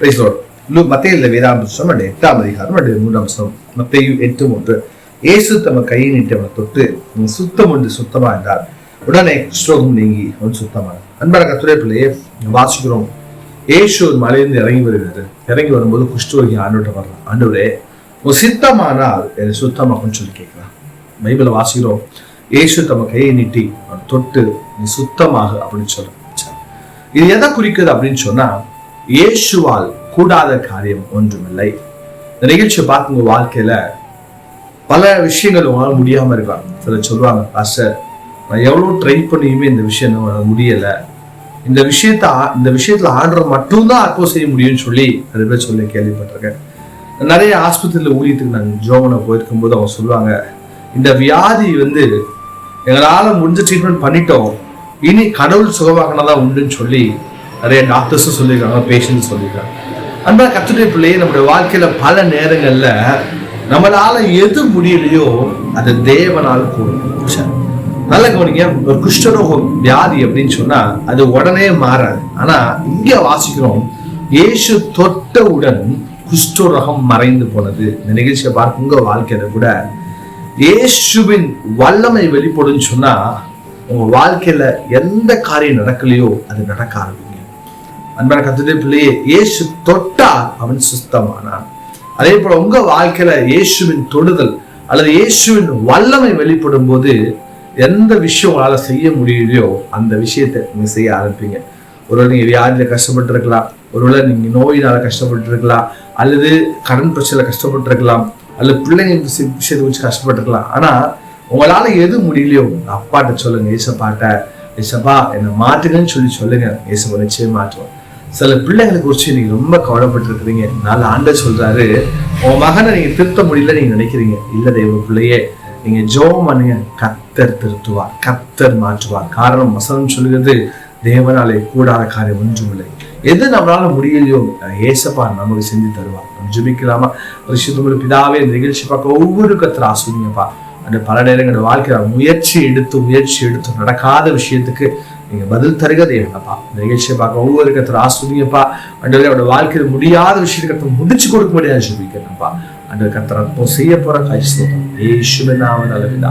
மத்தேயுல வேதாம் புத்தகம் 8ஆம் அதிகாரம் 3ஆம் வசனம். மத்தேயு 8:3. இயேசு தம கையை நீட்டி அவனை தொட்டு சுத்தம் உண்டு சுத்தமா என்றார். உடனே குஷ்டரோகம் நீங்கி அவன் சுத்தமானான். அன்பான கர்த்தருடைய பிள்ளையே, வாசிக்கிறோம், இயேசு ஒரு மலையிலிருந்து இறங்கி வருகிறது. இறங்கி வரும்போது குஷ்டரோகி ஆண்டவர்கிட்ட வரலாம். ஆண்டவரே, ஒரு சித்தமானால் என்னை சுத்தமாக்குன்னு சொல்லி கேட்கலாம். பைபிளை வாசிக்கிறோம், இயேசு தம கையை நீட்டி அவன் தொட்டு நீ சுத்தமாக அப்படின்னு சொல்ல. இது எதை குறிக்குது அப்படின்னு சொன்னா, இயேசுவால் கூடாத காரியம் ஒன்றுமில்லை. இந்த நிகழ்ச்சியை பார்த்து உங்க வாழ்க்கையில பல விஷயங்கள் உங்களால முடியாம இருக்கலாம். சில சொல்லுவாங்க, பாஸ்டர் நான் எவ்வளவு ட்ரை பண்ணியுமே இந்த விஷயம் முடியல, இந்த விஷயத்துல ஆண்டவர் மட்டும்தான் அற்புதம் செய்ய முடியும்னு சொல்லி நிறைய பேர் சொல்லி கேள்விப்பட்டிருக்கேன். நிறைய ஆஸ்பத்திரியில ஊழியத்துக்கு நான் ஜோமனை போயிருக்கும் போது அவங்க சொல்லுவாங்க, இந்த வியாதி எங்களால முடிஞ்ச ட்ரீட்மெண்ட் பண்ணிட்டோம், இனி கடவுள் சுகமாகனதான் உண்டுன்னு சொல்லி நிறைய டாக்டர்ஸும் சொல்லியிருக்காங்க, பேஷண்ட்ஸ் சொல்லியிருக்காங்க. அன்பா கர்த்தருடைய பிள்ளையே, நம்முடைய வாழ்க்கையில பல நேரங்கள்ல நம்மளால எது முடியலையோ அது தேவனால் கூடும். நல்ல கவனிங்க, ஒரு குஷ்டரோகம் வியாதி அப்படின்னு சொன்னா அது உடனே மாறாது. ஆனா இங்க வாசிக்கிறோம், இயேசு தொட்டவுடன் குஷ்டரோகம் மறைந்து போனது. இந்த நிகழ்ச்சியை பார்க்க உங்க வாழ்க்கையில கூட இயேசுவின் வல்லமை வெளிப்படுன்னு சொன்னா உங்க வாழ்க்கையில எந்த காரியம் நடக்கலையோ அது நடக்க ஆரம்பிங்க. அன்பான கர்த்தருடைய பிள்ளையே, இயேசு தொட்டா அவன் சுத்தமானான். அதே போல உங்க வாழ்க்கையில இயேசுவின் தொடுதல் அல்லது இயேசுவின் வல்லமை வெளிப்படும் போது எந்த விஷயம் உங்களால செய்ய முடியலையோ அந்த விஷயத்தை நீங்க செய்ய ஆரம்பிப்பீங்க. ஒருவேளை நீங்க வியாதியில கஷ்டப்பட்டு இருக்கலாம், ஒருவேளை நீங்க நோயினால கஷ்டப்பட்டு இருக்கலாம், அல்லது கடன் பிரச்சனையில கஷ்டப்பட்டு இருக்கலாம், அல்லது பிள்ளைங்க விஷயத்தை வச்சு கஷ்டப்பட்டு இருக்கலாம். ஆனா உங்களால எது முடியலையோ அப்பாட்ட சொல்லுங்க, ஏசப்பாட்ட, ஏசப்பா என்னை மாட்டுங்கன்னு சொல்லுங்க. ஏசப்பா நிச்சயம் மாற்றுவோம். சில பிள்ளைங்களுக்கு குறிச்சு நீங்க ரொம்ப கவலைப்பட்டு இருக்கிறீங்க. நாலு ஆண்டவர் சொல்றாரு, உங்க மகனை நீங்க திருத்த முடியல நீங்க நினைக்கிறீங்க. இல்ல தெய்வ பிள்ளையே, நீங்க ஜெபம் பண்ணுங்க, கர்த்தர் திருத்துவார், கர்த்தர் மாற்றுவார். காரணம் வசனம் சொல்லுகிறது, தேவனாலே கூடாத காரியம் ஒன்றுமில்லை. எது நம்மளால முடியலையோ ஏசப்பா நமக்கு செஞ்சு தருவார். நம்ம ஜெபிக்கலாமா? பரிசுத்தமுள்ள பிதாவே, இந்த நிகழ்ச்சி பார்க்க ஒவ்வொரு கர்த்தர் ஆசீர்வதிங்கப்பா. அந்த பல நேரங்களோட வாழ்க்கையில முயற்சி எடுத்து நடக்காத விஷயத்துக்கு நீங்க பதில் தருக தேவனப்பா. இந்த நிகழ்ச்சியை பார்க்க ஒவ்வொரு கர்த்தர் ஆசீர்வதிங்கப்பா. அவரோட வாழ்க்கையில முடியாத விஷயத்தை முடிச்சு கொடுக்க முடியாது ஜெபிக்கிறேன்ப்பா. அந்த கர்த்தர் செய்ய போற காட்சி இயேசுவின் நாமத்தில்.